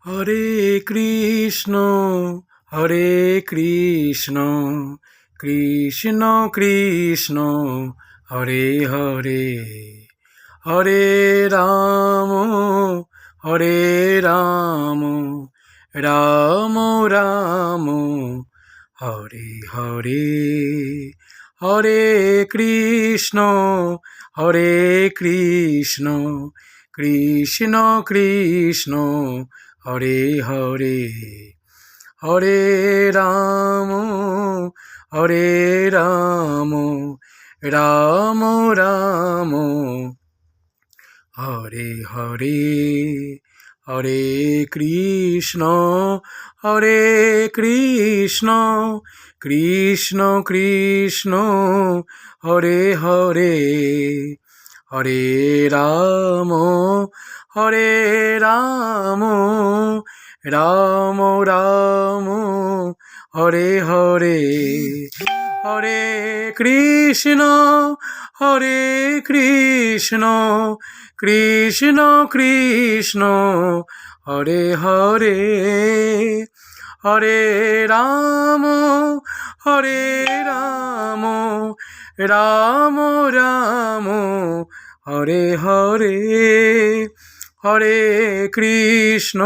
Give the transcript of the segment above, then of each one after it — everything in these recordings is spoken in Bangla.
হরে কৃষ্ণ হরে কৃষ্ণ কৃষ্ণ কৃষ্ণ হরে হরে হরে রাম হরে রাম রাম রাম হরে হরে হরে কৃষ্ণ হরে কৃষ্ণ কৃষ্ণ কৃষ্ণ হরে হরে হরে রাম হরে রাম রাম রাম হরে হরে হরে কৃষ্ণ হরে কৃষ্ণ কৃষ্ণ কৃষ্ণ হরে হরে হরে রাম হরে রাম রাম রাম হরে হরে হরে কৃষ্ণ হরে কৃষ্ণ কৃষ্ণ কৃষ্ণ হরে হরে হরে রাম হরে রাম রাম রাম হরে হরে হরে কৃষ্ণ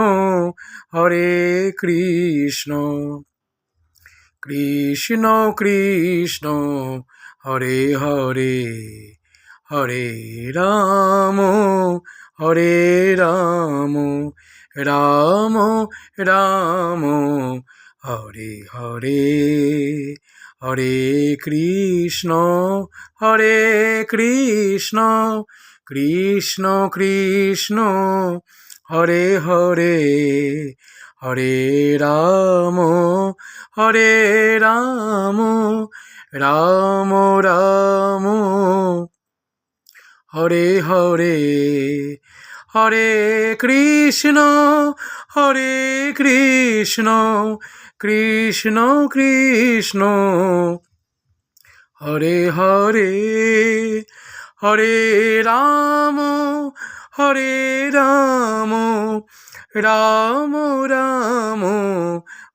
হরে কৃষ্ণ কৃষ্ণ কৃষ্ণ হরে হরে হরে রাম হরে রাম রাম রাম হরে হরে হরে কৃষ্ণ হরে কৃষ্ণ কৃষ্ণ কৃষ্ণ হরে হরে হরে রাম হরে রাম রাম রাম হরে হরে হরে কৃষ্ণ হরে কৃষ্ণ কৃষ্ণ কৃষ্ণ হরে হরে হরে রাম হরে রাম রাম রাম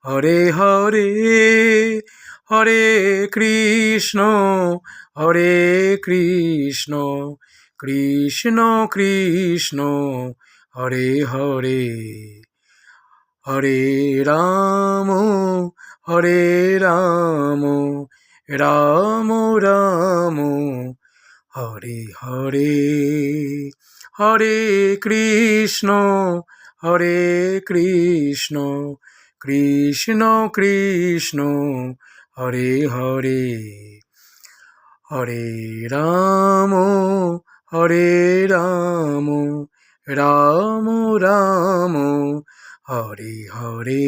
হরে হরে হরে কৃষ্ণ হরে কৃষ্ণ কৃষ্ণ কৃষ্ণ হরে হরে হরে রাম হরে রাম রাম রাম হরে হরে হরে কৃষ্ণ হরে কৃষ্ণ কৃষ্ণ কৃষ্ণ হরে হরে হরে রাম হরে রাম রাম রাম হরে হরে।